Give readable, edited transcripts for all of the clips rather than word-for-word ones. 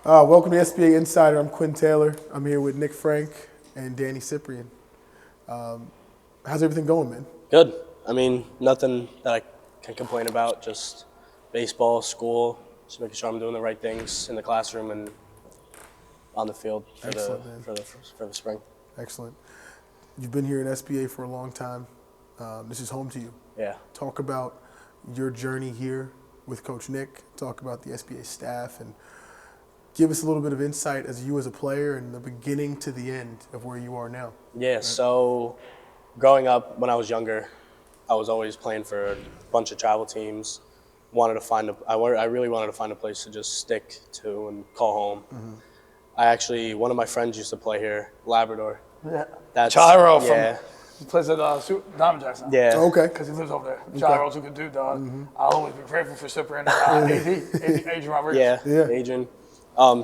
Welcome to SBA Insider. I'm Quinn Taylor. I'm here with Nick Frank and Danny Ciprian. How's everything going, man? Good. I mean, nothing that I can complain about. Just baseball, school, just making sure I'm doing the right things in the classroom and on the field for the spring. Excellent. You've been here in SBA for a long time. This is home to you. Yeah. Talk about your journey here with Coach Nick. Talk about the SBA staff and give us a little bit of insight as you as a player and the beginning to the end of where you are now. Yeah, so growing up when I was younger, I was always playing for a bunch of travel teams. I really wanted to find a place to just stick to and call home. Mm-hmm. One of my friends used to play here, Labrador. Yeah. That's Chiro yeah. He plays at Diamond Jackson. Yeah. Okay. Because he lives over there. Chiro's a good dude, dog. Mm-hmm. I'll always be grateful for Cyprien and Adrian Roberts. Yeah, Adrian.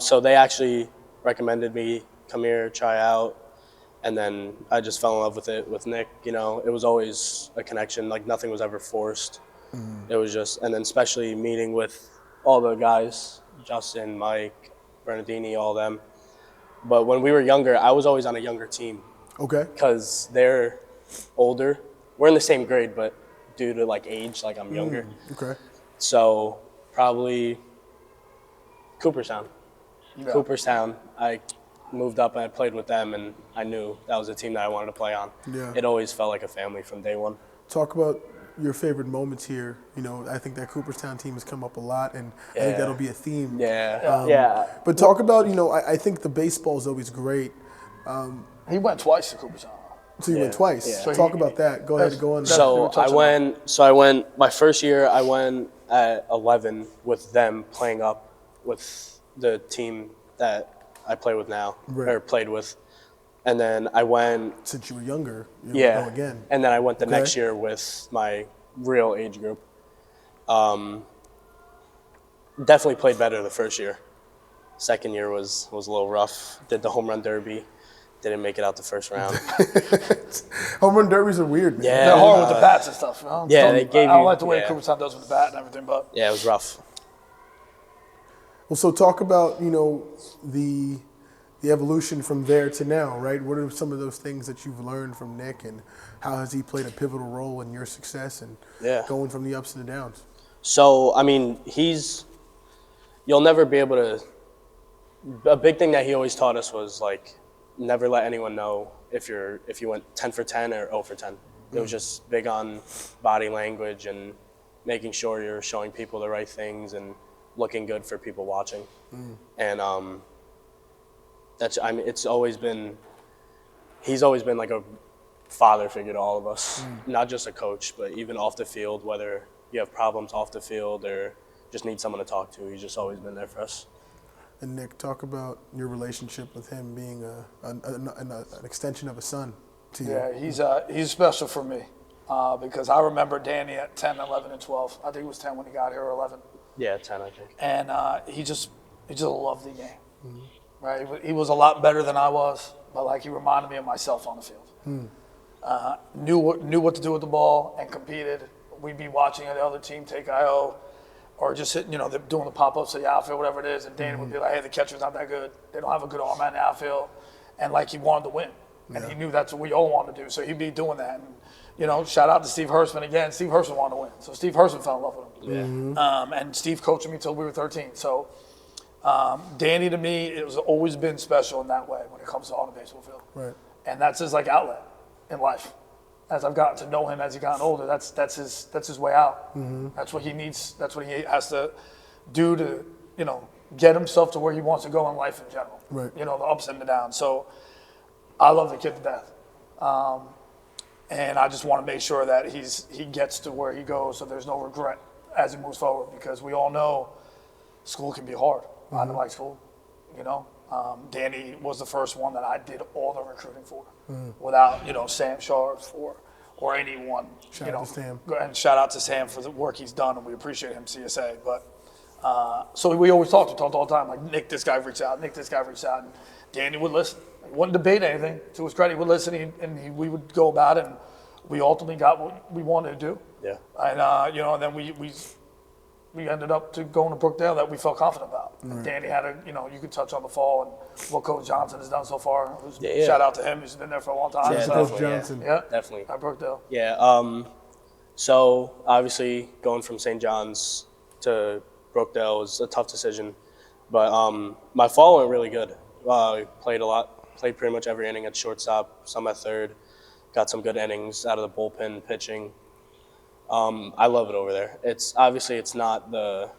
So they actually recommended me come here, try out, and then I just fell in love with it with Nick. You know, it was always a connection. Like nothing was ever forced. It was just, and then especially meeting with all the guys, Justin, Mike, Bernardini, all them. But when we were younger, I was always on a younger team. Okay. Because they're older. We're in the same grade, but due to like age, like I'm younger. Okay. So probably Cooperstown. Yeah. Cooperstown, I moved up and I played with them, and I knew that was a team that I wanted to play on. Yeah. It always felt like a family from day one. Talk about your favorite moments here. You know, I think that Cooperstown team has come up a lot, and I think that'll be a theme. Yeah. But talk about, you know, I think the baseball is always great. He went twice to Cooperstown. So you went twice. Yeah. So talk about that. Go ahead and go on. So I went, my first year I went at 11 with them playing up with the team that I play with now, or played with. And then I went. Since you were younger, you yeah. go again. And then I went the next year with my real age group. Definitely played better the first year. Second year was a little rough. Did the home run derby. Didn't make it out the first round. Home run derbies are weird, man. Yeah. They're hard with the bats and stuff. You know? Yeah, so they gave I don't you- like the way yeah. Cooperstown does with the bat and everything, but Yeah, it was rough. Well, so talk about, you know, the evolution from there to now, right? What are some of those things that you've learned from Nick, and how has he played a pivotal role in your success and going from the ups and the downs? So, I mean, you'll never be able to, a big thing that he always taught us was like, never let anyone know if you went 10 for 10 or 0 for 10. It was just big on body language and making sure you're showing people the right things and looking good for people watching. And he's always been like a father figure to all of us, not just a coach, but even off the field, whether you have problems off the field or just need someone to talk to, he's just always been there for us. And Nick, talk about your relationship with him being an extension of a son to you. yeah, he's special for me because I remember Danny at 10, 11, and 12. I think it was 10 when he got here, or 11. Yeah, 10, I think. And he just loved the game, right? He was a lot better than I was, but like he reminded me of myself on the field. Knew what to do with the ball and competed. We'd be watching the other team take IO, or just sitting, you know, they're doing the pop-ups to the outfield, whatever it is, and Danny would be like, hey, the catcher's not that good. They don't have a good arm in the outfield. And like he wanted to win. And he knew that's what we all wanted to do. So he'd be doing that. And, you know, shout out to Steve Hirschman again. Steve Hirschman wanted to win. So Steve Hirschman fell in love with him. And Steve coached me until we were 13. So Danny, to me, it was always been special in that way when it comes to on the baseball field. Right. And that's his like outlet in life. As I've gotten to know him as he gotten older, that's his way out. That's what he needs. That's what he has to do to, you know, get himself to where he wants to go in life in general. Right. You know, the ups and the downs. So I love the kid to death. And I just want to make sure that he gets to where he goes so there's no regret as he moves forward, because we all know school can be hard. I didn't like school, you know. Danny was the first one that I did all the recruiting for without, you know, Sam Sharp or anyone. Shout out to Sam. And shout out to Sam for the work he's done, and we appreciate him, CSA. But so we always talked all the time, like, Nick, this guy reached out, and Danny would listen. He wouldn't debate anything. To his credit, he would listen, and we would go about it, and we ultimately got what we wanted to do. Yeah. And, you know, and then we we ended up to going to Brookdale that we felt confident about. Danny had you could touch on the fall and what Coach Johnson has done so far. Yeah. Shout out to him. He's been there for a long time. Yeah, so, Coach Johnson. Yeah, definitely. At Brookdale. Yeah. So obviously going from St. John's to Brookdale was a tough decision, but my fall went really good. Played a lot, played pretty much every inning at shortstop, some at third, got some good innings out of the bullpen pitching. I love it over there. It's not the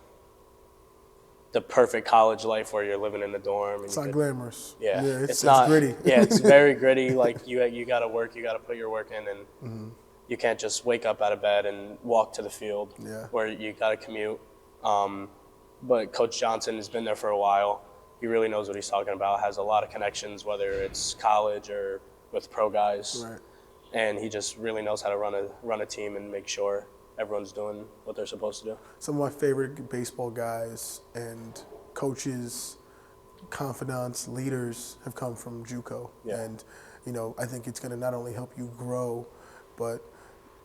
perfect college life where you're living in the dorm. And It's not glamorous. Yeah, it's not gritty. Yeah, it's very gritty. Like you got to work, you got to put your work in, and you can't just wake up out of bed and walk to the field. Yeah. Where you got to commute. But Coach Johnson has been there for a while. He really knows what he's talking about. Has a lot of connections, whether it's college or with pro guys. Right. And he just really knows how to run a team and make sure everyone's doing what they're supposed to do. Some of my favorite baseball guys and coaches, confidants, leaders have come from JUCO. Yeah. And I think it's going to not only help you grow, but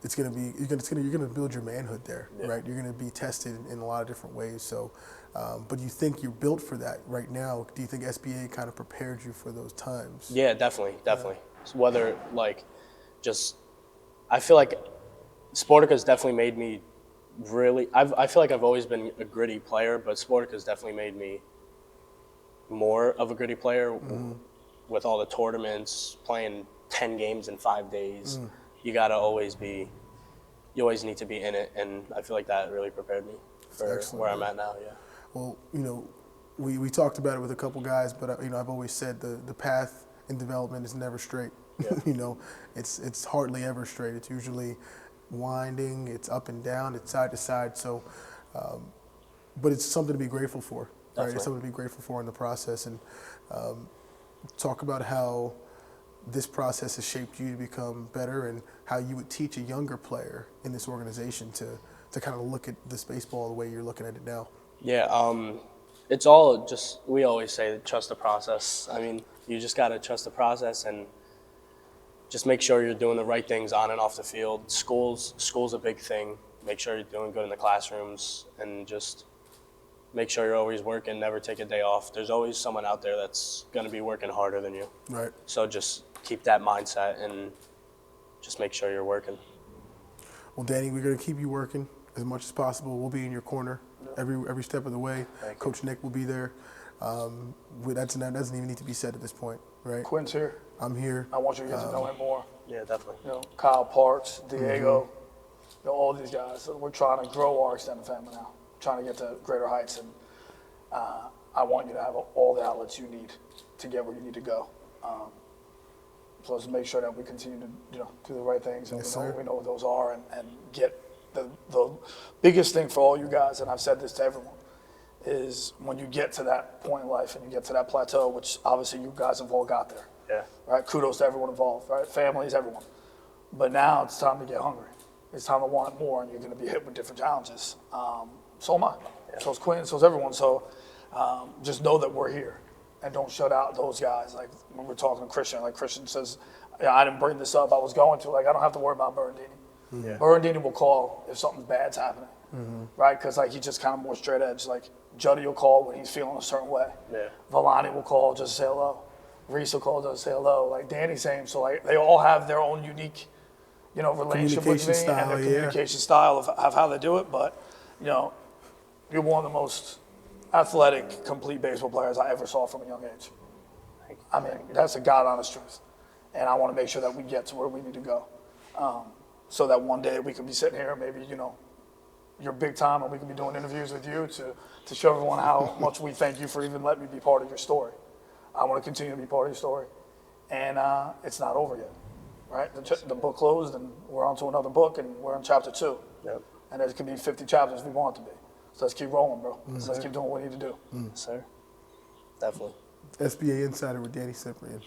it's going to be you're going to build your manhood there, right? You're going to be tested in a lot of different ways. So, but you think you're built for that right now? Do you think SBA kind of prepared you for those times? Yeah, definitely. So whether I feel like Sportika's definitely made me really. I feel like I've always been a gritty player, but Sportika's definitely made me more of a gritty player with all the tournaments, playing 10 games in 5 days. You always need to be in it, and I feel like that really prepared me for where I'm at now. Yeah. Well, we talked about it with a couple guys, but I've always said the path in development is never straight. Yeah. It's hardly ever straight. It's usually winding. It's up and down. It's side to side. So, but it's something to be grateful for. Right? Definitely. It's something to be grateful for in the process, and talk about how this process has shaped you to become better, and how you would teach a younger player in this organization to kind of look at this baseball the way you're looking at it now. Yeah, it's all just, we always say trust the process. I mean, you just got to trust the process and just make sure you're doing the right things on and off the field. School's a big thing. Make sure you're doing good in the classrooms, and just make sure you're always working, never take a day off. There's always someone out there that's going to be working harder than you. Right. So just keep that mindset and just make sure you're working. Well, Danny, we're going to keep you working as much as possible. We'll be in your corner every step of the way. Coach Nick will be there. That doesn't even need to be said at this point, right? Quinn's here. I'm here. I want you to get to know him more. Yeah, definitely. Kyle Parks, Diego, all these guys. So we're trying to grow our extended family now, trying to get to greater heights, and I want you to have all the outlets you need to get where you need to go. So let's make sure that we continue to do the right things, and we know what those are, and get the biggest thing for all you guys, and I've said this to everyone, is when you get to that point in life and you get to that plateau, which obviously you guys have all got there. Yeah. Right? Kudos to everyone involved, right? Families, everyone. But now it's time to get hungry. It's time to want more, and you're going to be hit with different challenges. So am I. Yeah. So is Quinn, so is everyone. So just know that we're here, and don't shut out those guys. Like when we're talking to Christian, like Christian says, I didn't bring this up. I was going to. Like, I don't have to worry about Berendini. Yeah. Berendini will call if something bad's happening, right? Because he's just kind of more straight edge. Like Juddy will call when he's feeling a certain way. Yeah. Villani will call just to say hello. Reese will call just to say hello. Like Danny's saying, so like they all have their own unique, relationship with me and their communication style of how they do it. But you're one of the most athletic, complete baseball players I ever saw from a young age. I mean, that's a God-honest truth. And I want to make sure that we get to where we need to go. So that one day we could be sitting here, maybe, you're big time, and we could be doing interviews with you to show everyone how much we thank you for even letting me be part of your story. I want to continue to be part of your story. And it's not over yet, right? The book closed, and we're on to another book, and we're in chapter 2. Yep. And there could be 50 chapters we want it to be. So let's keep rolling, bro. So let's keep doing what we need to do. Sir, definitely. SBA Insider with Danny Ciprian.